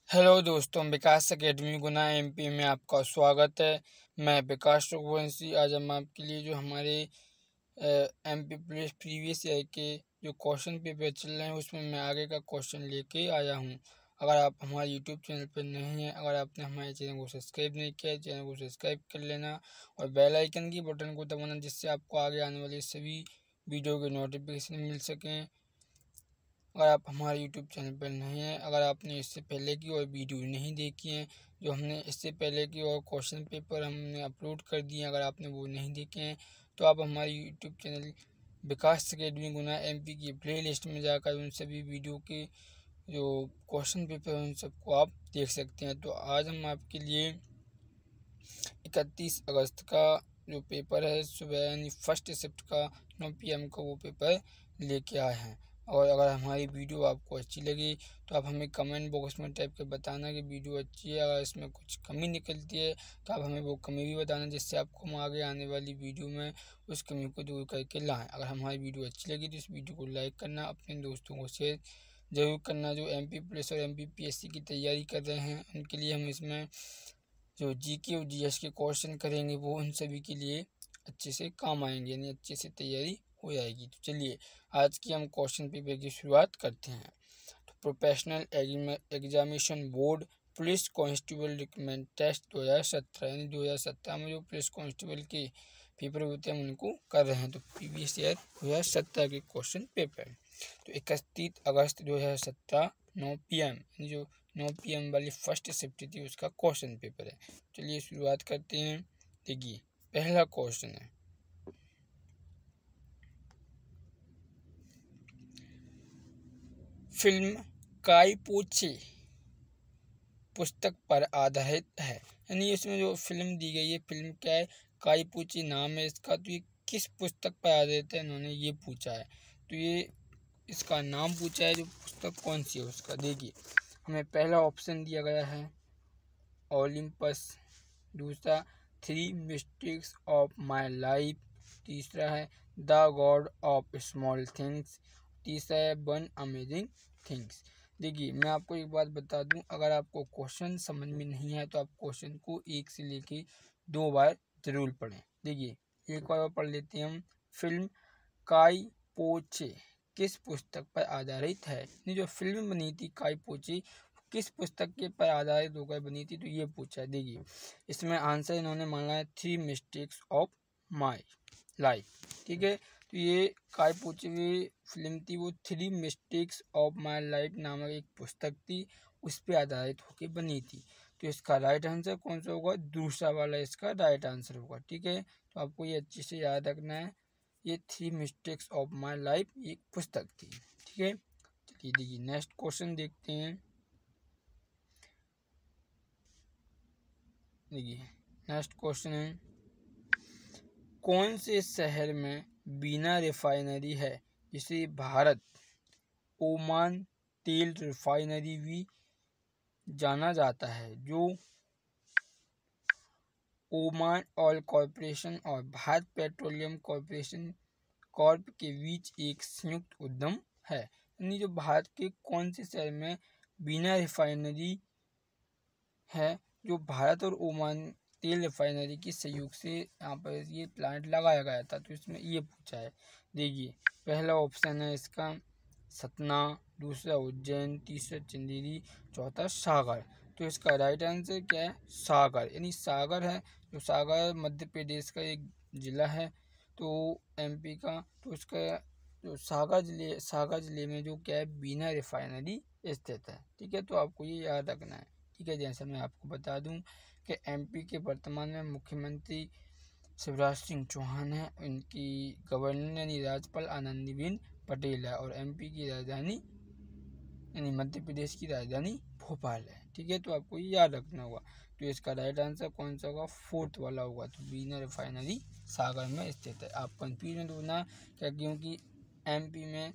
Hello दोस्तों, विकास academy गुना MP में आपका स्वागत है। मैं विकास रघुवंशी। आज हम आपके लिए जो हमारे एमपी पुलिस प्रीवियस ईयर के जो क्वेश्चन पेपर चल रहे हैं उसमें मैं आगे का क्वेश्चन लेके आया हूं। अगर आप हमारे यूट्यूब चैनल पर नहीं हैं, अगर आपने हमारे चैनल को सब्सक्राइब नहीं किया है, चैनल को सब्सक्राइब कर लेना और बेल आइकन की बटन को दबाना, जिससे आपको आगे आने वाली सभी वीडियो के नोटिफिकेशन मिल सकें। अगर आप हमारे यूट्यूब चैनल पर नहीं हैं, अगर आपने इससे पहले की और वीडियो नहीं देखी हैं, जो हमने इससे पहले की और क्वेश्चन पेपर हमने अपलोड कर दिए हैं, अगर आपने वो नहीं देखे हैं तो आप हमारे यूट्यूब चैनल विकास एकेडमी गुना एमपी की प्ले लिस्ट में जाकर उन सभी वीडियो के जो क्वेश्चन पेपर हैं उन सबको आप देख सकते हैं। तो आज हम आपके लिए 31 अगस्त का जो पेपर है सुबह यानी फर्स्ट शिफ्ट का 9 PM का वो पेपर लेके आए हैं। और अगर हमारी वीडियो आपको अच्छी लगी तो आप हमें कमेंट बॉक्स में टाइप कर बताना कि वीडियो अच्छी है। अगर इसमें कुछ कमी निकलती है तो आप हमें वो कमी भी बताना, जिससे आपको हम आगे आने वाली वीडियो में उस कमी को दूर करके लाएँ। अगर हमारी वीडियो अच्छी लगी तो इस वीडियो को लाइक करना, अपने दोस्तों को शेयर ज़रूर करना। जो MP पुलिस और MPPSC की तैयारी कर रहे हैं उनके लिए हम इसमें जो GK और GS के क्वेश्चन करेंगे वो उन सभी के लिए अच्छे से काम आएंगे, यानी अच्छे से तैयारी हो जाएगी। तो चलिए आज की हम क्वेश्चन पेपर की शुरुआत करते हैं। तो professional examination board police constable recruitment test 2017 यानी 2017 में जो पुलिस कांस्टेबल के पेपर होते हैं उनको कर रहे हैं। तो प्रीवियस ईयर 2017 के क्वेश्चन पेपर। तो 31 अगस्त 2017 9 PM यानी जो 9 PM वाली फर्स्ट शिफ्ट थी उसका क्वेश्चन पेपर है। चलिए शुरुआत करते हैं। देखिए पहला क्वेश्चन है, फिल्म काई पो चे पुस्तक पर आधारित है। यानी इसमें जो फिल्म दी गई है, फिल्म क्या है, काई पो चे नाम है इसका। तो ये किस पुस्तक पर आधारित है, इन्होंने ये पूछा है। तो ये इसका नाम पूछा है, जो पुस्तक कौन सी है उसका। देखिए हमें पहला ऑप्शन दिया गया है ओलंपस, दूसरा 3 मिस्टेक्स ऑफ माई लाइफ, तीसरा है the God of small things, तीसरा है 1 अमेजिंग थिंग्स। देखिए मैं आपको एक बात बता दूं, अगर आपको क्वेश्चन समझ में नहीं है तो आप क्वेश्चन को एक से लेके 2 बार जरूर पढ़ें। देखिए एक बार और पढ़ लेते हैं हम। फिल्म काई पो चे किस पुस्तक पर आधारित है। ये जो फिल्म बनी थी काई पो चे किस पुस्तक के पर आधारित होकर बनी थी, तो ये पूछा है। देखिए इसमें आंसर इन्होंने माना है 3 मिस्टेक्स ऑफ माई लाइफ। ठीक है, तो ये काय पो चे फिल्म थी, वो 3 मिस्टेक्स ऑफ माई लाइफ नामक एक पुस्तक थी, उस पर आधारित होकर बनी थी। तो इसका राइट आंसर कौन सा होगा, दूसरा वाला इसका राइट आंसर होगा। ठीक है, तो आपको ये अच्छे से याद रखना है। ये 3 मिस्टेक्स ऑफ माई लाइफ एक पुस्तक थी। ठीक है, चलिए देखिए नेक्स्ट क्वेश्चन देखते हैं। देखिए नेक्स्ट क्वेश्चन है, कौन से शहर में बीना रिफाइनरी है जिसे भारत ओमान तेल रिफाइनरी भी जाना जाता है, जो ओमान ऑयल कॉरपोरेशन और भारत पेट्रोलियम कॉरपोरेशन कॉर्प के बीच एक संयुक्त उद्यम है। यानी जो भारत के कौन से शहर में बीना रिफाइनरी है, जो भारत और ओमान तेल रिफाइनरी के सहयोग से यहाँ पर ये प्लांट लगाया गया था। तो इसमें ये पूछा है। देखिए पहला ऑप्शन है इसका सतना, दूसरा उज्जैन, तीसरा चंदेरी, चौथा सागर। तो इसका राइट आंसर क्या है, सागर। यानी सागर है, जो सागर मध्य प्रदेश का एक ज़िला है, तो MP का। तो उसका जो सागर ज़िले में जो क्या है बीना रिफाइनरी स्थित है। ठीक है, तो आपको ये याद रखना है। ठीक है, जैसे मैं आपको बता दूं कि MP के वर्तमान में मुख्यमंत्री शिवराज सिंह चौहान है, उनकी गवर्नर यानी राज्यपाल आनंदीबेन पटेल है, और MP की राजधानी यानी मध्य प्रदेश की राजधानी भोपाल है। ठीक है, तो आपको ये याद रखना होगा। तो इसका राइट आंसर कौन सा होगा, फोर्थ वाला होगा। तो बीना रिफाइनरी सागर में स्थित है। आप कंफ्यूज मत होना क्या, क्योंकि MP में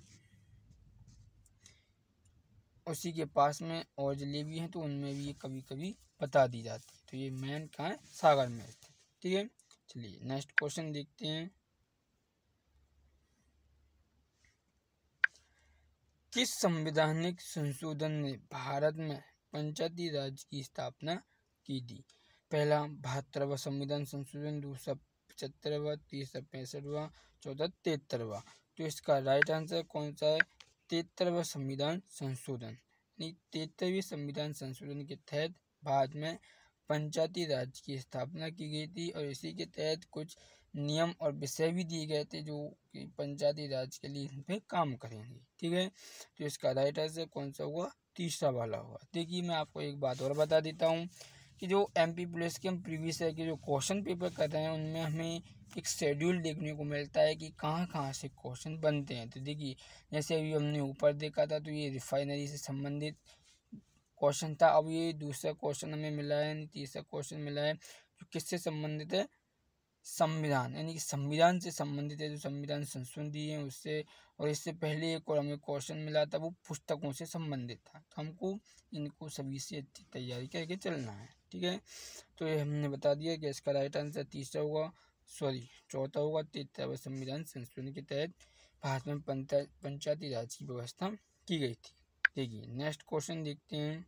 उसी के पास में और जिले भी हैं, तो उनमें भी ये कभी कभी बता दी जाती है। तो ये मेन कहाँ है, सागर में स्थित। ठीक है, चलिए नेक्स्ट क्वेश्चन देखते हैं। किस संवैधानिक संशोधन ने भारत में पंचायती राज की स्थापना की थी? पहला 72वां संविधान संशोधन, दूसरा 75वां, तीसरा 65वां, चौथा 73वां। तो इसका राइट आंसर कौन सा है? 73वां संविधान संशोधन। 73वें संविधान संशोधन के तहत भारत में पंचायती राज की स्थापना की गई थी और इसी के तहत कुछ नियम और विषय भी दिए गए थे जो कि पंचायती राज के लिए इन पे काम करेंगे। ठीक है, तो इसका राइट आंसर कौन सा हुआ? तीसरा वाला हुआ। देखिए मैं आपको एक बात और बता देता हूँ कि जो एमपी पुलिस के हम प्रीवियस ईयर के जो क्वेश्चन पेपर कर रहे हैं उनमें हमें एक शेड्यूल देखने को मिलता है कि कहाँ कहाँ से क्वेश्चन बनते हैं। तो देखिए जैसे अभी हमने ऊपर देखा था तो ये रिफाइनरी से संबंधित क्वेश्चन था। अब ये दूसरा क्वेश्चन हमें मिला है, तीसरा क्वेश्चन मिला है जो किससे संबंधित है? संविधान, यानी कि संविधान से संबंधित है, जो संविधान संशोधन दिए हैं उससे। और इससे पहले एक और हमें क्वेश्चन मिला था वो पुस्तकों से संबंधित था। तो हमको इनको सभी से अच्छी तैयारी करके चलना है। ठीक है, तो ये हमने बता दिया कि इसका राइट आंसर तीसरा होगा, चौथा होगा। 73वें संविधान संशोधन के तहत भारत में पंचायती राज की व्यवस्था की गई थी। देखिए नेक्स्ट क्वेश्चन देखते हैं।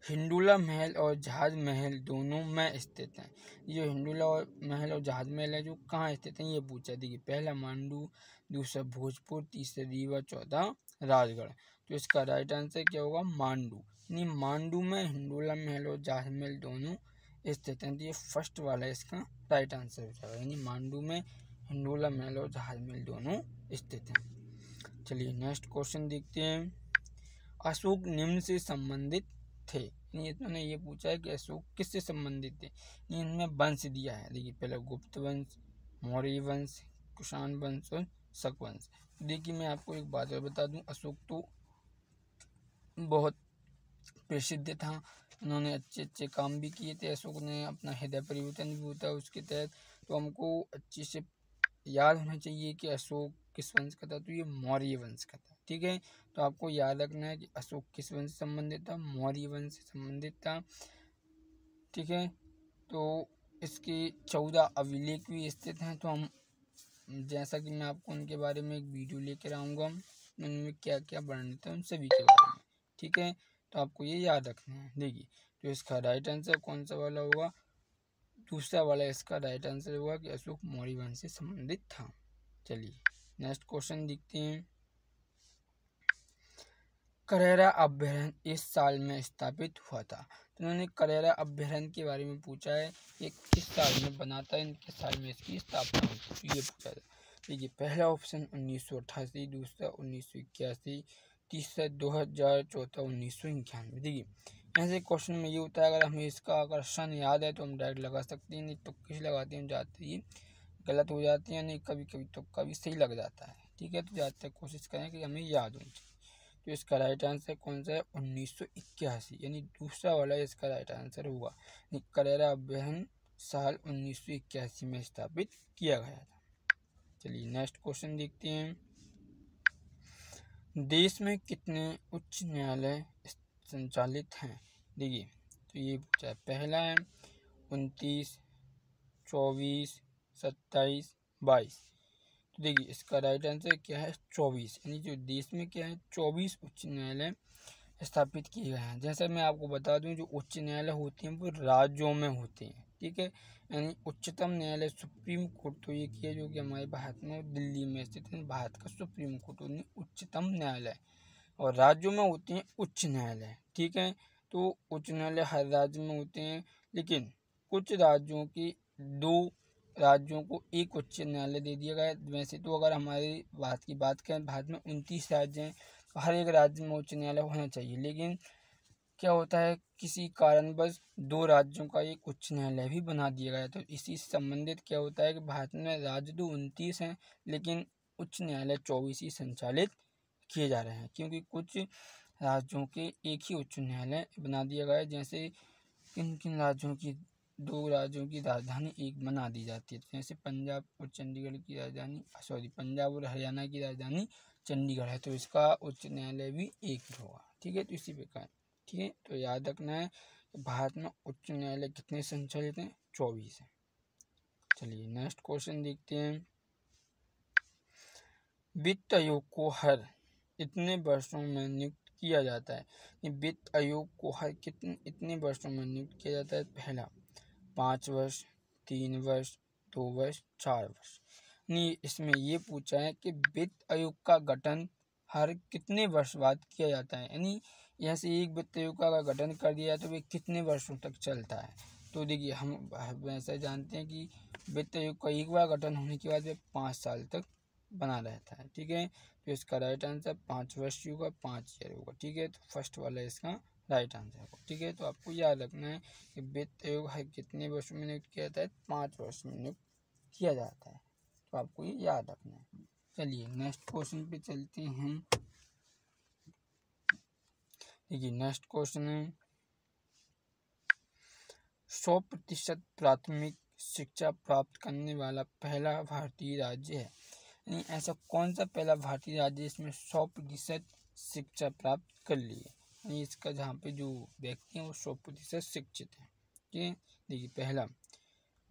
हिंडोला महल और जहाज महल दोनों में स्थित हैं। ये हिंडोला महल और जहाज महल है जो कहाँ स्थित हैं ये पूछा। देखिए पहला मांडू, दूसरा भोजपुर, तीसरा रीवा, चौथा राजगढ़। तो इसका राइट आंसर क्या होगा? मांडू। यानी मांडू में हिंडोला महल और जहाज महल दोनों स्थित हैं। तो ये फर्स्ट वाला इसका राइट आंसर हो जाएगा, यानी मांडू में हिंडोला महल और जहाज महल दोनों स्थित हैं। चलिए नेक्स्ट क्वेश्चन देखते हैं। अशोक निम्न से संबंधित थे। इन्होंने ये पूछा है कि अशोक किससे संबंधित थे। इनमें वंश दिया है। देखिए पहले गुप्त वंश, मौर्य वंश, कुषाण वंश और शक वंश। देखिए मैं आपको एक बात और बता दूं, अशोक तो बहुत प्रसिद्ध था, उन्होंने अच्छे अच्छे काम भी किए थे। अशोक ने अपना हृदय परिवर्तन भी होता है उसके तहत। तो हमको अच्छे से याद होना चाहिए कि अशोक किस वंश का था। तो ये मौर्य वंश का था। ठीक है, तो आपको याद रखना है कि अशोक किस वंश से संबंधित था? मौर्य वंश से संबंधित था। ठीक है, तो इसके 14 अभिलेख भी स्थित हैं। तो हम जैसा कि मैं आपको उनके बारे में एक वीडियो लेकर आऊँगा, उनमें क्या क्या वर्णित है उन सभी के बारे में। ठीक है, तो आपको ये याद रखना है। देखिए तो इसका राइट आंसर कौन सा वाला होगा? दूसरा वाला इसका राइट आंसर होगा कि अशोक मौर्य वंश से संबंधित था। चलिए नेक्स्ट क्वेश्चन देखते हैं। करेरा अभ्यारण्य इस साल में स्थापित हुआ था। तो उन्होंने करेरा अभ्यारण्य के बारे में पूछा है, ये किस साल में बना था, किस साल में इसकी स्थापना हुई थी, ये पूछा था। देखिए पहला ऑप्शन 1988, दूसरा 1981, तीसरा 2000, चौथा 1991। देखिए ऐसे क्वेश्चन में ये होता है, अगर हमें इसका अगर सन याद है तो हम डायरेक्ट लगा सकते हैं, नहीं तो किस लगाते हैं जाते ही गलत हो जाते हैं, नहीं कभी कभी तो कभी सही लग जाता है। ठीक है, तो ज़्यादातर कोशिश करें कि हमें याद होनी चाहिए। तो इसका राइट आंसर कौन सा है? 1981, यानी दूसरा वाला इसका राइट आंसर होगा। करेरा अभ्यारण्य साल 1981 में स्थापित किया गया था। चलिए नेक्स्ट क्वेश्चन देखते हैं। देश में कितने उच्च न्यायालय संचालित हैं? देखिए तो ये पूछा है, पहला है 29, 24, 27, 22। तो देखिए इसका राइट आंसर क्या है? 24, यानी जो देश में क्या है 24 उच्च न्यायालय स्थापित किए गए हैं। जैसा मैं आपको बता दूं, जो उच्च न्यायालय होते हैं वो राज्यों में होते हैं। ठीक है, यानी उच्चतम न्यायालय सुप्रीम कोर्ट तो ये किया जो कि हमारे भारत में दिल्ली में स्थित है, भारत का सुप्रीम कोर्ट उच्चतम न्यायालय। और राज्यों में होते हैं उच्च न्यायालय। ठीक है, तो उच्च न्यायालय हर राज्य में होते हैं, लेकिन कुछ राज्यों की 2 राज्यों को एक उच्च न्यायालय दे दिया गया। वैसे तो अगर हमारे भारत की बात करें, भारत में 29 राज्य हैं, तो हर एक राज्य में उच्च न्यायालय होना चाहिए। लेकिन क्या होता है, किसी कारणवश 2 राज्यों का एक उच्च न्यायालय भी बना दिया गया। तो इसी से संबंधित क्या होता है कि भारत में राज्य तो 29 हैं, लेकिन उच्च न्यायालय 24 ही संचालित किए जा रहे हैं, क्योंकि कुछ राज्यों के एक ही उच्च न्यायालय बना दिया गया है। जैसे किन किन राज्यों की 2 राज्यों की राजधानी एक बना दी जाती है, जैसे पंजाब और चंडीगढ़ की राजधानी पंजाब और हरियाणा की राजधानी चंडीगढ़ है, तो इसका उच्च न्यायालय भी एक ही होगा। ठीक है, तो इसी प्रकार। ठीक है, तो याद रखना है भारत में उच्च न्यायालय कितने संचालित हैं? 24 है। चलिए नेक्स्ट क्वेश्चन देखते हैं। वित्त आयोग को हर इतने वर्षों में नियुक्त किया जाता है? वित्त आयोग को हर इतने वर्षों में नियुक्त किया जाता है? पहला 5 वर्ष, 3 वर्ष, 2 वर्ष, 4 वर्ष। नहीं, इसमें ये पूछा है कि वित्त आयोग का गठन हर कितने वर्ष बाद किया जाता है, यानी यहाँ से एक वित्त आयोग का गठन कर दिया तो वे कितने वर्षों तक चलता है। तो देखिए हम ऐसा जानते हैं कि वित्त आयोग का एक बार गठन होने के बाद वे 5 साल तक बना रहता है। ठीक है, तो इसका राइट आंसर 5 वर्ष होगा, 5 ईयर होगा। ठीक है, तो फर्स्ट वाला इसका राइट आंसर होगा। ठीक है, तो आपको याद रखना है कि वित्त आयोग हर कितने वर्ष में नियुक्त किया जाता है? 5 वर्ष में नियुक्त किया जाता है, तो आपको ये याद रखना है। चलिए नेक्स्ट क्वेश्चन पे चलते हैं। देखिए नेक्स्ट क्वेश्चन है 100% प्राथमिक शिक्षा प्राप्त करने वाला पहला भारतीय राज्य है। यानी ऐसा कौन सा पहला भारतीय राज्य इसमें 100% शिक्षा प्राप्त कर ली है? यानी इसका जहाँ पे जो व्यक्ति हैं वो 100% शिक्षित हैं। ठीक है, देखिए पहला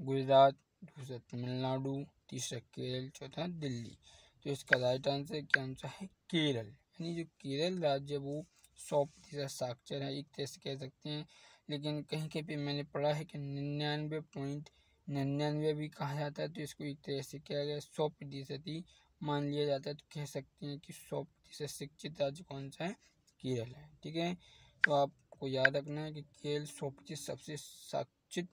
गुजरात, दूसरा तमिलनाडु, तीसरा केरल, चौथा दिल्ली। तो इसका राइट आंसर क्या आंसर है? केरल। यानी जो केरल राज्य वो 100% साक्षर है, एक तरह से कह सकते हैं। लेकिन कहीं कहीं पे मैंने पढ़ा है कि 99.99 भी कहा जाता है, तो इसको एक तरह से क्या गया 100% ही मान लिया जाता है। तो कह सकते हैं कि 100% शिक्षित राज्य कौन सा है? केरल है। ठीक है, तो आपको याद रखना है कि केरल 100% सबसे शिक्षित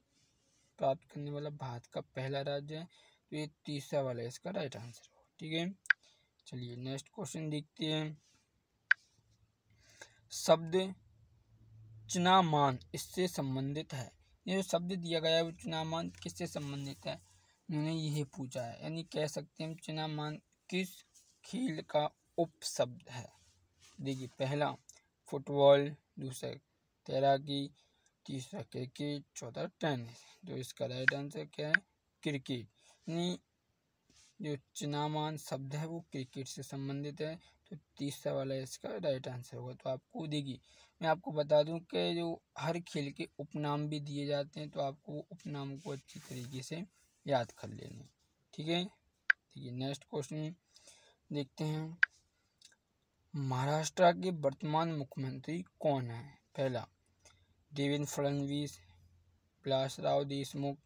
प्राप्त करने वाला भारत का पहला राज्य है। तो ये तीसरा वाला इसका राइट आंसर होगा। ठीक है, चलिए नेक्स्ट क्वेश्चन देखते हैं। शब्द चुनामान इससे संबंधित है। ये जो शब्द दिया गया है वो चुनामान किससे संबंधित है? उन्होंने यही पूछा है। यानी कह सकते हैं चुनामान किस खेल का उपशब्द है? देखिए पहला फुटबॉल, दूसरा तैराकी, तीसरा क्रिकेट, चौथा टेनिस। तो इसका राइट आंसर क्या है? क्रिकेट। यानी जो चुनामान शब्द है वो क्रिकेट से संबंधित है, तो तीसरा वाला इसका राइट आंसर होगा। तो आपको देखिए मैं आपको बता दूं कि जो हर खेल के उपनाम भी दिए जाते हैं, तो आपको उपनाम को अच्छी तरीके से याद कर लेना। ठीक है, देखिए नेक्स्ट क्वेश्चन देखते हैं। महाराष्ट्र के वर्तमान मुख्यमंत्री कौन है? पहला देवेंद्र फडणवीस, विलासराव देशमुख,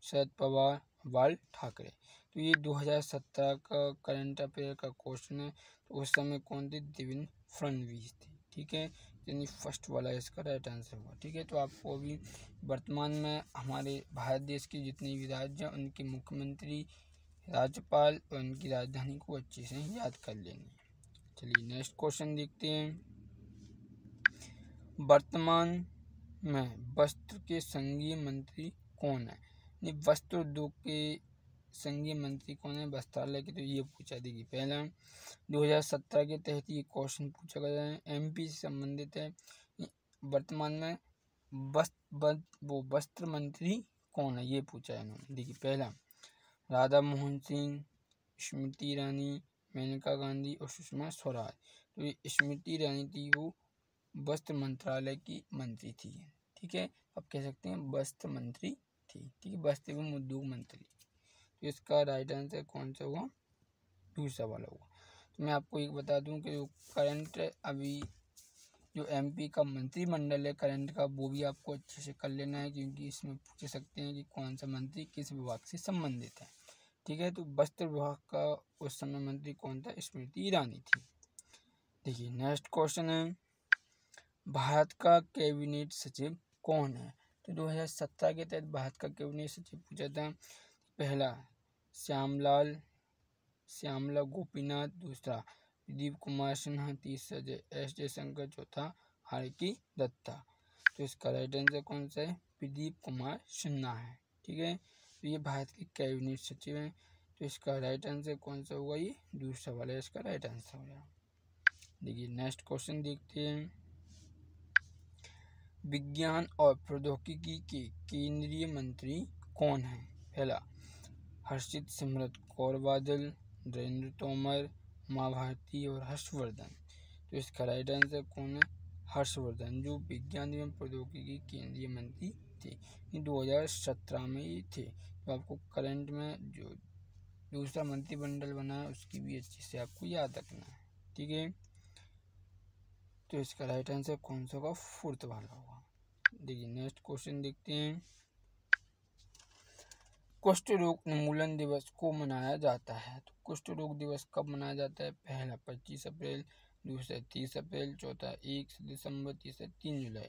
शरद पवार, बाल ठाकरे। तो ये 2017 का करंट अफेयर का क्वेश्चन है। तो उस समय कौन थे? देवेंद्र फडणवीस थे। ठीक है, यानी फर्स्ट वाला इसका राइट आंसर हुआ। ठीक है, तो आपको अभी वर्तमान में हमारे भारत देश के जितने भी राज्य हैं उनके मुख्यमंत्री, राज्यपाल और उनकी राजधानी को अच्छे से याद कर लेनी। चलिए नेक्स्ट क्वेश्चन देखते हैं। वर्तमान में वस्त्र के संघीय मंत्री कौन है? वस्त्र उद्योग के संघीय मंत्री कौन है वस्त्रालय के? तो ये पूछा। देखिए पहला 2017 के तहत ये क्वेश्चन पूछा गया है, एमपी से संबंधित है। वर्तमान में वस्त्र मंत्री कौन है ये पूछा है इन्होंने। देखिए पहला राधा मोहन सिंह, स्मृति ईरानी, मेनका गांधी और सुषमा स्वराज। तो ये स्मृति ईरानी थी, वो वस्त्र मंत्रालय की मंत्री थी। ठीक है, आप कह सकते हैं वस्त्र मंत्री थी। ठीक है, वस्त्र एवं उद्योग मंत्री। तो इसका राइट आंसर कौन सा होगा? दूसरा वाला होगा। तो मैं आपको एक बता दूं कि जो करंट अभी जो एमपी का मंत्रिमंडल है करंट का, वो भी आपको अच्छे से कर लेना है, क्योंकि इसमें पूछ सकते हैं कि कौन सा मंत्री किस विभाग से संबंधित है। ठीक है, तो वस्त्र विभाग का उस समय मंत्री कौन था? स्मृति ईरानी थी। देखिए नेक्स्ट क्वेश्चन है भारत का कैबिनेट सचिव कौन है? तो 2017 के तहत भारत का कैबिनेट सचिव पूछा था। पहला श्यामला गोपीनाथ, दूसरा प्रदीप कुमार सिन्हा, तीसरा एस जयशंकर, चौथा आरके दत्ता। तो इसका राइट आंसर कौन सा है? प्रदीप कुमार सिन्हा है। ठीक है, तो ये भारत के कैबिनेट सचिव हैं। तो इसका राइट आंसर कौन सा होगा? ये दूसरा वाला इसका राइट आंसर होगा। देखिए नेक्स्ट क्वेश्चन देखते हैं। विज्ञान और प्रौद्योगिकी के केंद्रीय मंत्री कौन है? पहला हर्षित सिमरत कौर बादल, नरेंद्र तोमर, उमा भारती और हर्षवर्धन। तो इसका राइट आंसर कौन है? हर्षवर्धन, जो विज्ञान एवं प्रौद्योगिकी केंद्रीय मंत्री थे। 2017 में ये थे। तो आपको करंट में जो दूसरा मंत्रिमंडल बना है उसकी भी अच्छे से आपको याद रखना है। ठीक है, तो इसका राइट आंसर कौन सा होगा? फोर्थ वाला होगा। देखिए नेक्स्ट क्वेश्चन देखते हैं। कुष्ठ रोग उन्मूलन दिवस को मनाया जाता है, तो कुष्ठ रोग दिवस कब मनाया जाता है? पहला 25 अप्रैल, दूसरा 30 अप्रैल, चौथा 1 दिसंबर, तीसरा 3 जुलाई।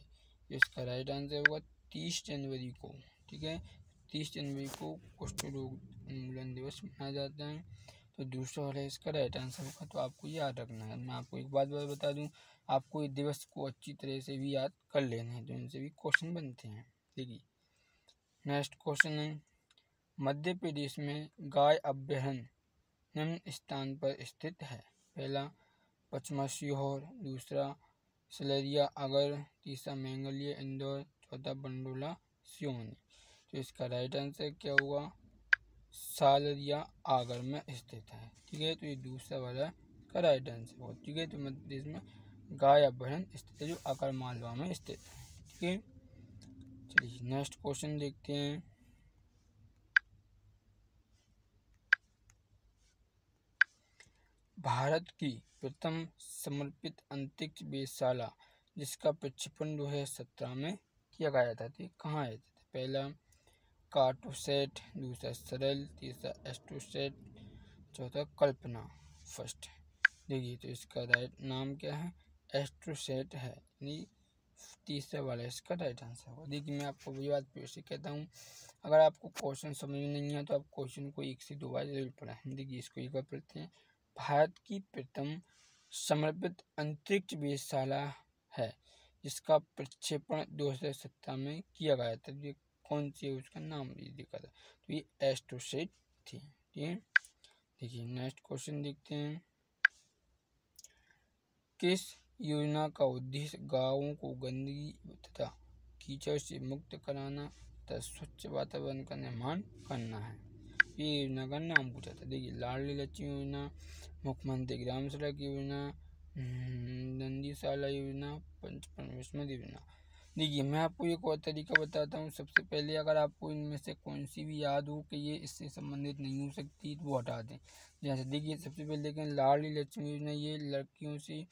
इसका राइट आंसर होगा 30 जनवरी को। ठीक है, 30 जनवरी को कुष्ठ रोग उन्मूलन दिवस मनाया जाता है। तो दूसरा वाला इसका राइट आंसर होगा। तो आपको याद रखना है। मैं आपको एक बात बता दूं, आपको इस दिवस को अच्छी तरह से भी याद कर लेना है, तो इनसे भी क्वेश्चन बनते हैं। देखिए नेक्स्ट क्वेश्चन है, मध्य प्रदेश में गाय अभयारण्य निम्न स्थान पर स्थित है। पहला पचमा सीहोर, दूसरा सलरिया अगर, तीसरा मैंगलिया इंदौर, चौथा बंडोला सिवनी। तो इसका राइट आंसर क्या होगा? सालरिया आगर में स्थित है। ठीक है, तो ये दूसरा वाला का राइट आंसर होगा। ठीक है, तो मध्य प्रदेश में गाय अभयारण्य स्थित है जो आगर मालवा में स्थित है। ठीक है, चलिए नेक्स्ट क्वेश्चन देखते हैं। भारत की प्रथम समर्पित अंतरिक्ष वेधशाला जिसका प्रक्षेपण 2017 में किया गया था, तो कहाँ है? पहला कार्टोसैट, दूसरा सरल, तीसरा एस्ट्रोसैट, चौथा कल्पना फर्स्ट। देखिए तो इसका राइट नाम क्या है? एस्ट्रोसैट है, यानी तीसरा वाला इसका राइट आंसर होगा। देखिए मैं आपको वही बात फिर से कहता हूँ, अगर आपको क्वेश्चन समझ में नहीं है तो आप क्वेश्चन को 1 से 2 बार जरूर पढ़ें। देखिए इसको एक बार पढ़ते हैं। भारत की प्रथम समर्पित अंतरिक्ष वेधशाला है जिसका प्रक्षेपण 2017 में किया गया था। ये कौन सी है? उसका नाम भी देखा था, तो ये एस्ट्रोसैट थी। ठीक है, देखिए नेक्स्ट क्वेश्चन देखते हैं। किस योजना का उद्देश्य गांवों को गंदगी तथा कीचड़ से मुक्त कराना तथा स्वच्छ वातावरण का निर्माण करना है? ये योजना का नाम पूछा था। देखिए लाडली लक्ष्मी योजना, मुख्यमंत्री ग्राम सड़क योजना, नंदीशाला योजना, पंचपरमेश्वर योजना। देखिए मैं आपको एक और तरीका बताता हूँ। सबसे पहले अगर आपको इनमें से कौन सी भी याद हो कि ये इससे संबंधित नहीं हो सकती तो वो हटा दें। जैसे देखिए सबसे पहले देखें लाडली लक्ष्मी योजना, ये लड़कियों से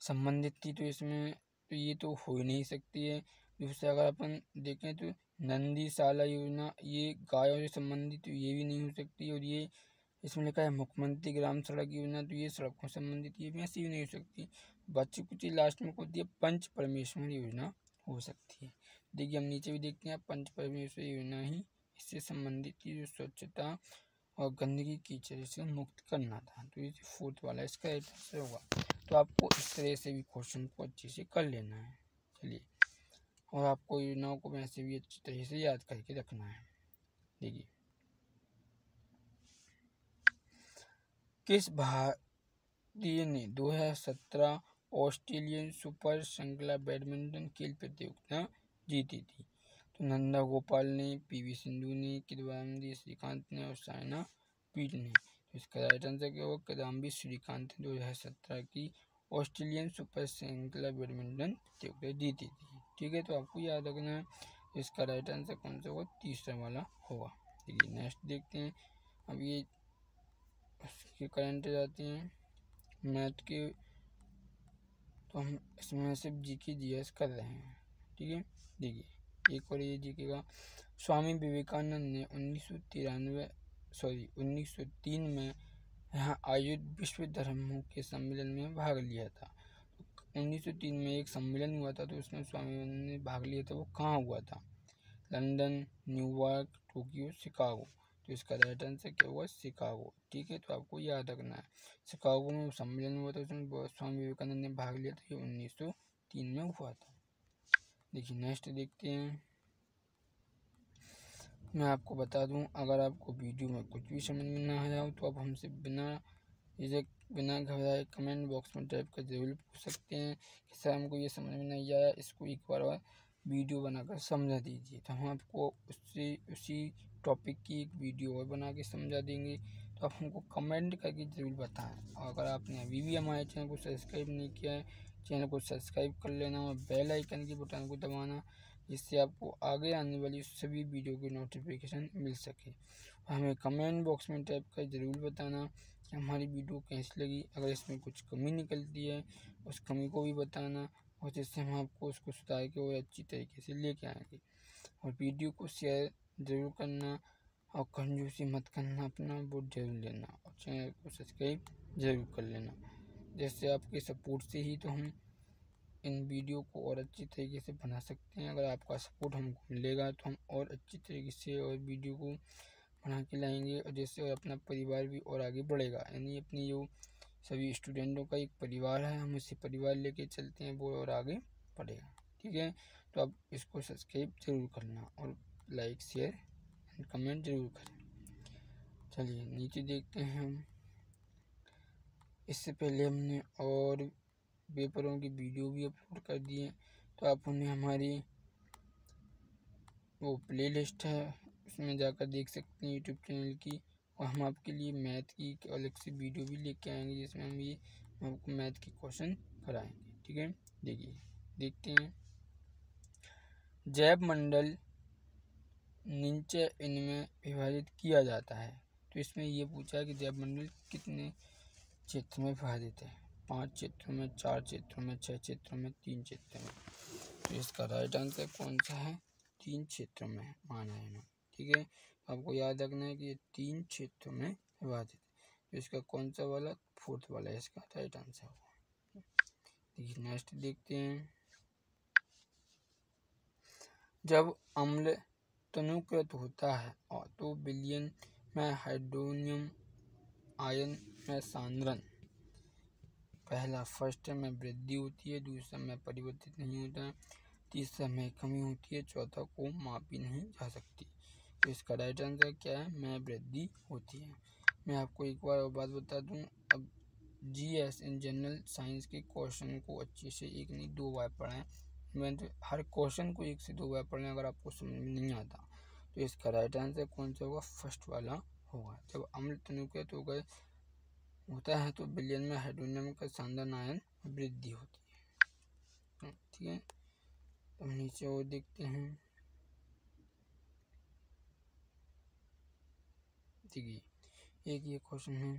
संबंधित थी, तो इसमें तो ये तो हो ही नहीं सकती है। दूसरा अगर अपन देखें तो नंदीशाला योजना, ये गायों से संबंधित, तो ये भी नहीं हो सकती। और ये इसमें लिखा है मुख्यमंत्री ग्राम सड़क योजना, तो ये सड़कों से संबंधित, ये भी ऐसी भी नहीं हो सकती। बच्ची कुछ लास्ट में होती है पंच परमेश्वर योजना हो सकती है। देखिए हम नीचे भी देखते हैं, पंच परमेश्वर योजना ही इससे संबंधित थी, जो स्वच्छता और गंदगी कीचड़ से मुक्त करना था। तो ये फोर्थ वाला इसका आंसर होगा। तो आपको इस तरह से भी क्वेश्चन को अच्छे से कर लेना है। चलिए, और आपको योजनाओं को वैसे भी अच्छी तरह से याद करके रखना है। देखिए किस भारतीय ने 2017 ऑस्ट्रेलियन सुपर श्रृंखला बैडमिंटन खेल प्रतियोगिता जीती थी? तो नंदा गोपाल ने, पीवी सिंधु ने, किदाम्बी श्रीकांत ने और साइना पीट ने। तो इसका राइट आंसर क्या होगा? किदाम्बी श्रीकांत ने 2017 की ऑस्ट्रेलियन सुपर श्रृंखला बैडमिंटन प्रतियोगिता जीती थी। ठीक है, तो आपको याद रखना है। इसका राइट आंसर कौन सा होगा? तीसरा वाला होगा। देखिए नेक्स्ट देखते हैं। अब ये उसके करंट जाते हैं मैथ के, तो हम इसमें सिर्फ जीके जीएस कर रहे हैं। ठीक है, देखिए एक और ये जीके का, स्वामी विवेकानंद ने 1903 में यहाँ आयोजित विश्व धर्मों के सम्मेलन में भाग लिया था। 1903 में एक सम्मेलन हुआ था, तो उसमें स्वामी विवेकानंद ने भाग लिया था। वो कहाँ हुआ था? London, New York, Tokyo, Chicago. तो इसका राइट आंसर क्या होगा? शिकागो। ठीक है, तो आपको याद रखना है। शिकागो में सम्मेलन हुआ था, उसमें स्वामी विवेकानंद ने भाग लिया था। ये 1903 में हुआ था। देखिए नेक्स्ट देखते हैं। मैं आपको बता दूं, अगर आपको वीडियो में कुछ भी समझ में ना आया हो तो आप हमसे बिना घबराए कमेंट बॉक्स में टाइप कर जरूर पूछ सकते हैं कि सर हमको ये समझ में नहीं आया, इसको एक बार वीडियो बनाकर समझा दीजिए। तो हम आपको उसी टॉपिक की एक वीडियो और बना के समझा देंगे। तो आप हमको कमेंट करके ज़रूर बताएं। और अगर आपने अभी भी हमारे चैनल को सब्सक्राइब नहीं किया है, चैनल को सब्सक्राइब कर लेना और बेल आइकन के बटन को दबाना, जिससे आपको आगे आने वाली सभी वीडियो की नोटिफिकेशन मिल सके। हमें कमेंट बॉक्स में टाइप कर ज़रूर बताना कि हमारी वीडियो कैसी लगी। अगर इसमें कुछ कमी निकलती है उस कमी को भी बताना, और जिससे हम आपको उसको सुधार के और अच्छी तरीके से लेके आएंगे। और वीडियो को शेयर ज़रूर करना और कंजूसी मत करना, अपना वोट जरूर लेना और चैनल को सब्सक्राइब ज़रूर कर लेना। जैसे आपके सपोर्ट से ही तो हम इन वीडियो को और अच्छी तरीके से बना सकते हैं। अगर आपका सपोर्ट हमको मिलेगा तो हम और अच्छी तरीके से और वीडियो को बना के लाएंगे, और जैसे अपना परिवार भी और आगे बढ़ेगा। यानी अपनी जो सभी स्टूडेंटों का एक परिवार है, हम इसी परिवार लेके चलते हैं, वो और आगे बढ़ेगा। ठीक है, तो आप इसको सब्सक्राइब जरूर करना और लाइक शेयर एंड कमेंट जरूर करें। चलिए नीचे देखते हैं हम। इससे पहले हमने और पेपरों की वीडियो भी अपलोड कर दी है, तो आप उन्हें हमारी वो प्लेलिस्ट है उसमें जाकर देख सकते हैं यूट्यूब चैनल की। और हम आपके लिए मैथ की अलग से वीडियो भी लेके आएंगे, जिसमें हम आपको मैथ के क्वेश्चन कराएंगे। ठीक है, देखिए देखते हैं। जैव मंडल नीचे इनमें विभाजित किया जाता है। तो इसमें ये पूछा है कि जैव मंडल कितने क्षेत्र में विभाजित है। 5 क्षेत्रों में, 4 क्षेत्रों में, 6 क्षेत्रों में, 3 क्षेत्रों में। तो इसका राइट आंसर कौन सा है? 3 क्षेत्रों में माना है ना। ठीक है, आपको याद रखना है कि ये 3 क्षेत्रों में विभाजित है। तो इसका कौन सा वाला? 4th वाला इसका राइट आंसर होगा। देखिए नेक्स्ट देखते हैं। जब अम्ल तनुकृत होता है और तो विलयन में हाइड्रोनियम आयन में सांद्रण पहला फर्स्ट में वृद्धि होती है, दूसरा में परिवर्तित नहीं होता है, तीसरा में कमी होती है, चौथा को मापी नहीं जा सकती। तो इसका राइट आंसर क्या है? में वृद्धि होती है। मैं आपको एक बार और बात बता दूं, अब GS इन जनरल साइंस के क्वेश्चन को अच्छे से एक नहीं 2 बार पढ़ें। मैं तो हर क्वेश्चन को 1 से 2 बार पढ़ें। अगर आपको समझ में नहीं आता तो इसका राइट आंसर कौन सा होगा? फर्स्ट वाला होगा। जब अम्ल तनुकृत होता है तो विलयन में हाइड्रोनियम का सांद्रण आयन वृद्धि होती है। ठीक है, तो नीचे और देखते हैं। देखिए एक ये क्वेश्चन है।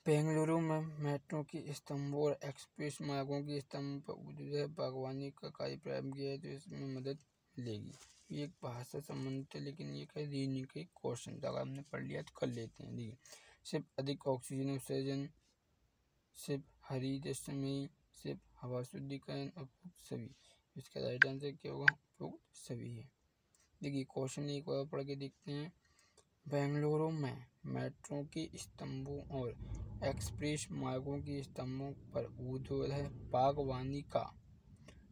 बेंगलुरु में मेट्रो की स्तंभों और एक्सप्रेस मार्गों की स्तंभ पर बागवानी का कार्य प्रारंभ किया है, तो इसमें मदद मिलेगी। ये एक भाषा संबंधित है, लेकिन ये कई रीजनिंग के क्वेश्चन था, अगर हमने पढ़ लिया तो कर लेते हैं। देखिए सिर्फ अधिक ऑक्सीजन उत्सर्जन, सिर्फ हरितश्रेणी, सिर्फ हवा शुद्धिकरण, उपयुक्त सभी। इसका राइट आंसर क्या होगा? उपयुक्त सभी है। देखिए क्वेश्चन एक बार पढ़ के देखते हैं। बेंगलुरु में मेट्रो के स्तंभों और एक्सप्रेस मार्गों के स्तंभों पर ऊर्ध्वाधर बागवानी का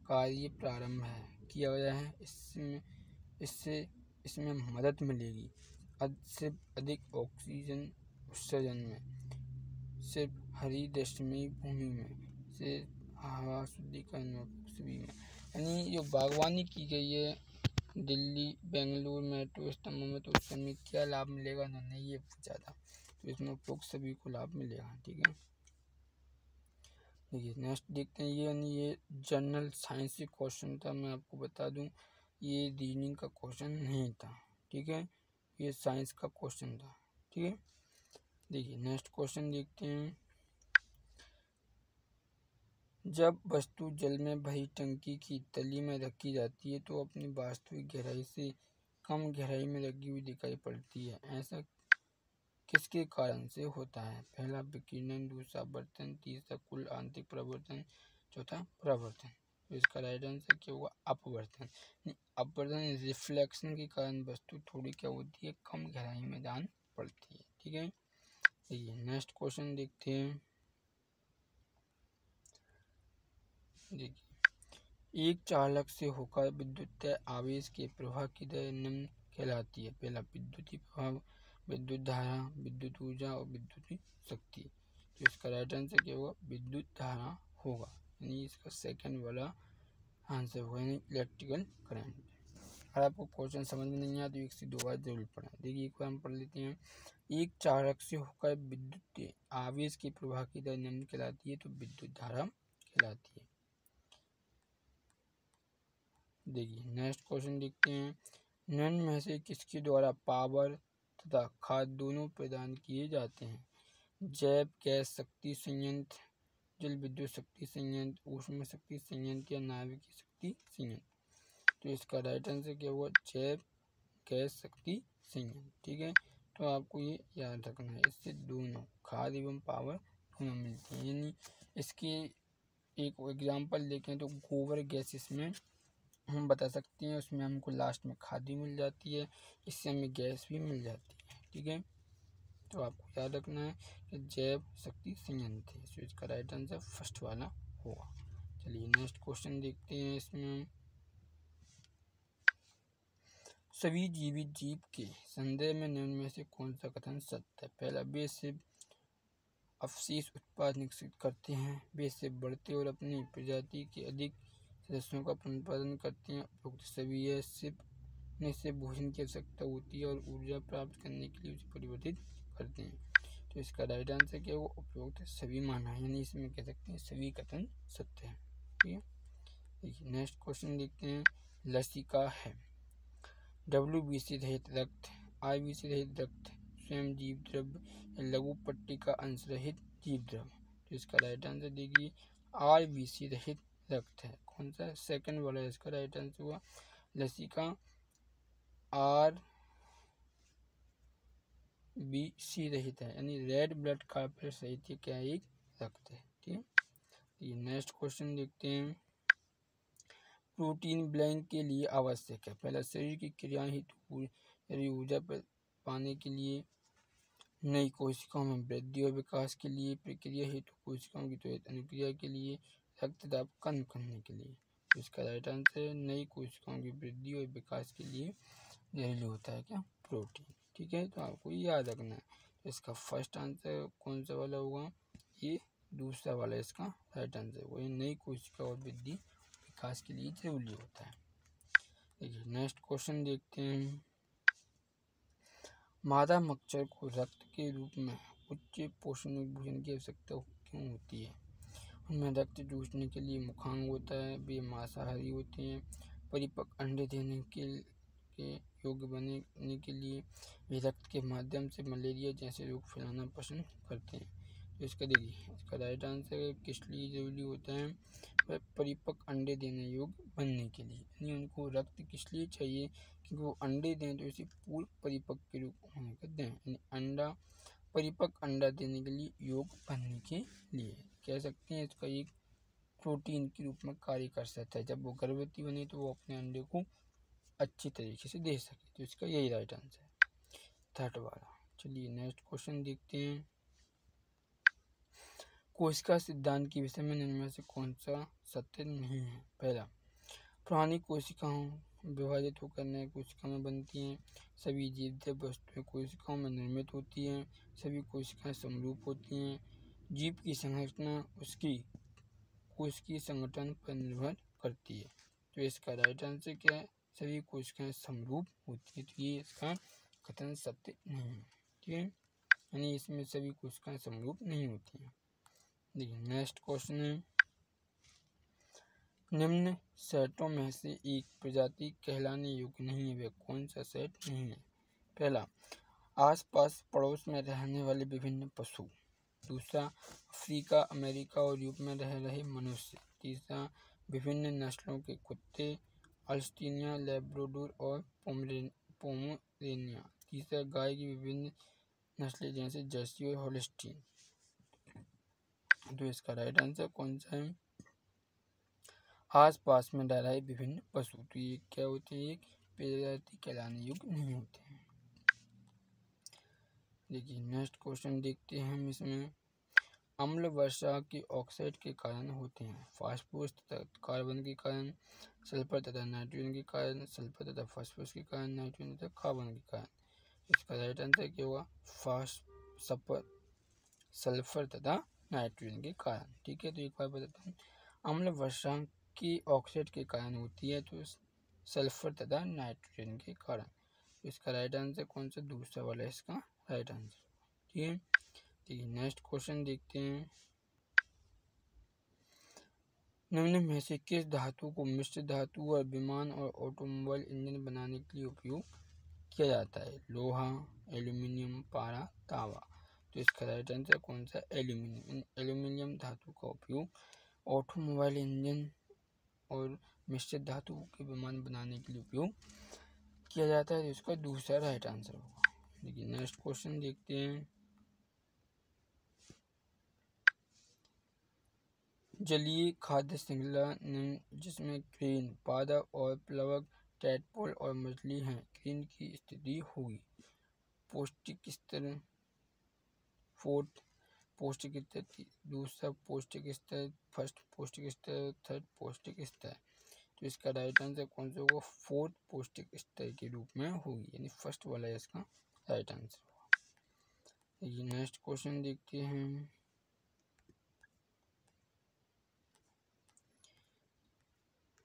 कार्य प्रारंभ किया गया है। इससे इसमें मदद मिलेगी सिर्फ अधिक ऑक्सीजन उत्सर्जन में, सिर्फ हरितश्रेणी भूमि में, सिर्फ हवा शुद्धिकरण सभी में। यानी जो बागवानी की गई है दिल्ली बेंगलुरु मेट्रो स्तंभ में, तो उसमें क्या लाभ मिलेगा उन्होंने ये पूछा था। तो इसमें उपयुक्त सभी को लाभ मिलेगा। ठीक है, देखिए नेक्स्ट देखते हैं। ये जनरल साइंस से क्वेश्चन था। मैं आपको बता दूं ये रीजनिंग का क्वेश्चन नहीं था। ठीक है, ये साइंस का क्वेश्चन था। ठीक है, देखिए नेक्स्ट क्वेश्चन देखते हैं। जब वस्तु जल में भरी टंकी की तली में रखी जाती है तो अपनी वास्तविक गहराई से कम गहराई में रखी हुई दिखाई पड़ती है। ऐसा किसके कारण से होता है? पहला विकिरण, दूसरा अपवर्तन, तीसरा कुल आंतरिक परावर्तन, चौथा परावर्तन। तो इसका राइट आंसर क्या होगा? अपवर्तन। अपवर्तन रिफ्लेक्शन के कारण वस्तु थोड़ी क्या होती है? कम गहराई में जान पड़ती है। ठीक है, देखिए नेक्स्ट क्वेश्चन देखते हैं। देखिए एक चालक से होकर विद्युत आवेश के प्रवाह की दर निम्न कहलाती है। पहला विद्युतीय प्रभाव, विद्युत धारा, विद्युत ऊर्जा और विद्युत शक्ति। तो इसका राइट आंसर क्या होगा? विद्युत धारा होगा। यानी इसका सेकंड वाला आंसर होगा, यानी इलेक्ट्रिकल करंट। अगर आपको क्वेश्चन समझ में नहीं आया तो 1 से 2 बार जरूर पढ़ें। देखिए एक बार हम पढ़ लेते हैं। एक चालक से होकर विद्युत आवेश के प्रवाह की दर निम्न कहलाती है, तो विद्युत धारा कहलाती है। देखिए नेक्स्ट क्वेश्चन देखते हैं, निम्न में से किसके द्वारा पावर तथा खाद्य दोनों प्रदान किए जाते हैं? जैव गैस शक्ति संयंत्र, जल विद्युत शक्ति संयंत्र, ऊष्मा शक्ति संयंत्र या नाभिकीय शक्ति संयंत्र। तो इसका राइट आंसर क्या हुआ? जैव गैस शक्ति संयंत्र। ठीक है, तो आपको ये याद रखना है। इससे दोनों खाद्य एवं पावर दोनों मिलती हैं। यानी इसके एक एग्जाम्पल देखें तो गोबर गैस इसमें हम बता सकते हैं, उसमें हमको लास्ट में खाद भी मिल जाती है, इससे हमें गैस भी मिल जाती है। ठीक है, तो आपको याद रखना है कि जैव शक्ति संयंत्र है, तो इसका राइट आंसर फर्स्ट वाला होगा। चलिए नेक्स्ट क्वेश्चन देखते हैं। इसमें सभी जीवित जीव के संदर्भ में निम्न में से कौन सा कथन सत्य है? पहला, वे सिर्फ अवशेष उत्पाद निश्चित करते हैं, वे सिर्फ बढ़ते और अपनी प्रजाति के अधिक सदस्यों का पुनरुत्पादन करते हैं, उपयुक्त सभी है, सिर्फ से भोजन की आवश्यकता होती है और ऊर्जा प्राप्त करने के लिए उसे परिवर्तित करते हैं। तो इसका राइट आंसर क्या होगा? उपयुक्त सभी माना है, यानी इसमें कह सकते हैं सभी कथन सत्य है। ठीक है, देखिए नेक्स्ट क्वेश्चन देखते हैं। लसिका है WBC रहित रक्त, IBC रहित रक्त, स्वयं जीव द्रव्य, लघु पट्टिका अंश रहित जीव द्रव्य। तो इसका राइट आंसर देखिए RBC रहित रक्त है। कौन सा? सेकंड वाला इसका राइट आंसर हुआ। लसिका RBC रहित है, यानी रेड ब्लड कॉर्पस सहित क्या एक रक्त है। ठीक है, ये नेक्स्ट क्वेश्चन देखते हैं। प्रोटीन ब्लैंक के लिए आवश्यक है। पहला, शरीर की क्रिया हेतु ऊर्जा पाने के लिए, नई कोशिकाओं में वृद्धि और विकास के लिए, प्रक्रिया हेतु कोशिकाओं की त्वरित अनुक्रिया के लिए, रक्त दाब कम करने के लिए। तो इसका राइट आंसर नई कोशिकाओं की वृद्धि और विकास के लिए जरूरी होता है क्या? प्रोटीन। ठीक है, तो आपको याद रखना है। तो इसका फर्स्ट आंसर कौन सा वाला होगा? ये दूसरा वाला इसका राइट आंसर होगा। ये नई कोशिका और वृद्धि विकास के लिए जरूरी होता है। देखिए नेक्स्ट क्वेश्चन देखते हैं। मादा मच्छर को रक्त के रूप में उच्च पोषण भोजन की आवश्यकता क्यों होती है? उनमें रक्त चूसने के लिए मुखांग होता है, वे मांसाहारी होते हैं, परिपक्व अंडे देने के योग्य बनने के लिए वे रक्त के माध्यम से मलेरिया जैसे रोग फैलाना पसंद करते हैं। तो इसका देखिए इसका राइट आंसर किस लिए जरूरी होता है? वह परिपक्व अंडे देने योग्य बनने के लिए, यानी उनको रक्त किस लिए चाहिए? क्योंकि वो अंडे दें तो इसे पूर्ण परिपक्व के रूप होने का दें, यानी अंडा परिपक्व अंडा देने के लिए योग्य बनने के लिए कह सकते हैं। इसका एक प्रोटीन के रूप में कार्य कर सकता है। जब वो गर्भवती बने तो वो अपने अंडे को अच्छी तरीके से दे सके। तो इसका यही राइट आंसर है, थर्ड वाला। चलिए नेक्स्ट क्वेश्चन देखते हैं। कोशिका सिद्धांत के विषय में निम्न में से कौन सा सत्य नहीं है? पहला, पुरानी कोशिकाओं विभाजित होकर नई कोशिका में बनती हैं, सभी जीवदेह वस्तुएं कोशिकाओं में निर्मित होती हैं, सभी कोशिकाएं समरूप होती हैं, जीव की संरचना उसकी कोशिकीय संगठन पर निर्भर करती है। तो इसका राइट आंसर क्या है? सभी कोशिकाएं समरूप होती है। तो ये इसका कथन सत्य नहीं है। ठीक है, यानी इसमें सभी कोशिकाएं समरूप नहीं होती हैं। देखिए नेक्स्ट क्वेश्चन है। निम्न सेटों में से एक प्रजाति कहलाने योग्य नहीं है, वह कौन सा सेट नहीं है? पहला, आसपास पड़ोस में रहने वाले विभिन्न पशु। दूसरा, अफ्रीका, अमेरिका और यूरोप में रह रहे मनुष्य। तीसरा, विभिन्न नस्लों के कुत्ते, अल्स्टीनिया, लैब्राडोर और पोमेरेनिया। तीसरा, गाय की विभिन्न नस्लें जैसे जर्सी और होल्स्टीन। तो इसका राइट आंसर कौन सा है? आसपास में रह रहे विभिन्न पशु। तो ये क्या होते हैं? एक प्रजाति कहलाने योग्य नहीं होते हैं। देखिए नेक्स्ट क्वेश्चन देखते हैं हम। इसमें अम्ल वर्षा के ऑक्साइड के कारण होते हैं, फास्फोरस तथा कार्बन के कारण, सल्फर तथा नाइट्रोजन के कारण, सल्फर तथा फास्फोरस के कारण, नाइट्रोजन तथा कार्बन के कारण। इसका राइट आंसर क्या होगा? सल्फर तथा नाइट्रोजन के कारण। ठीक है, तो एक बार बताते हैं। अम्ल वर्षा की ऑक्साइड के कारण होती है, तो सल्फर तथा नाइट्रोजन के कारण। तो इसका राइट आंसर कौन सा? दूसरा वाला इसका राइट आंसर। ठीक है, नेक्स्ट क्वेश्चन देखते हैं। निम्न में से किस धातु को मिश्र धातु और विमान और ऑटोमोबाइल इंजन बनाने के लिए उपयोग किया जाता है? लोहा, एल्यूमिनियम, पारा, तांबा। तो इसका राइट आंसर कौन सा? एल्यूमिनियम। एल्यूमिनियम धातु का उपयोग ऑटोमोबाइल इंजन और मिश्रित धातु के विमान बनाने के लिए उपयोग किया जाता है। तो इसका दूसरा राइट आंसर होगा। देखिए नेक्स्ट क्वेश्चन देखते हैं। जलीय खाद्य श्रृंखला जिसमें क्रेन, पादप और प्लवक, टैडपोल और मछली हैं, क्रेन की स्थिति होगी। पौष्टिक स्तर, फोर्थ पौष्टिक स्तर, दूसरा पौष्टिक स्तर, फर्स्ट पौष्टिक स्तर, थर्ड पौष्टिक स्तर। तो इसका राइट आंसर कौन सा होगा? फोर्थ पौष्टिक स्तर के रूप में होगी, यानी फर्स्ट वाला इसका राइट आंसर होगा। ये नेक्स्ट क्वेश्चन देखते हैं।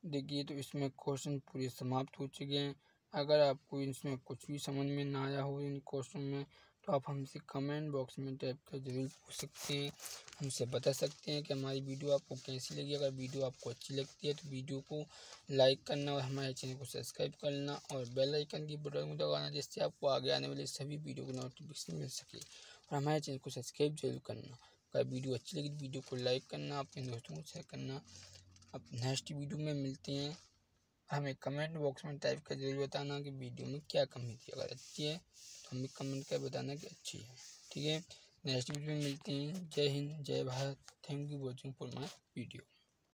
देखिए तो इसमें क्वेश्चन पूरे समाप्त हो चुके हैं। अगर आपको इसमें कुछ भी समझ में ना आया हो इन क्वेश्चन में, तो आप हमसे कमेंट बॉक्स में टाइप कर जरूर पूछ सकते हैं। हमसे बता सकते हैं कि हमारी वीडियो आपको कैसी लगी। अगर वीडियो आपको अच्छी लगती है तो वीडियो को लाइक करना और हमारे चैनल को सब्सक्राइब करना और बेल आइकन की बटन दबाना, जिससे आपको आगे आने वाले सभी वीडियो की नोटिफिकेशन मिल सके। और हमारे चैनल को सब्सक्राइब जरूर करना। अगर वीडियो अच्छी लगी तो वीडियो को लाइक करना, अपने दोस्तों को शेयर करना। अब नेक्स्ट वीडियो में मिलते हैं। हमें कमेंट बॉक्स में टाइप कर जरूर बताना कि वीडियो में क्या कमी थी। अगर अच्छी है तो हमें कमेंट कर बताना कि अच्छी है। ठीक है, नेक्स्ट वीडियो में मिलते हैं। जय हिंद, जय Bharat. Thank you watching for my video.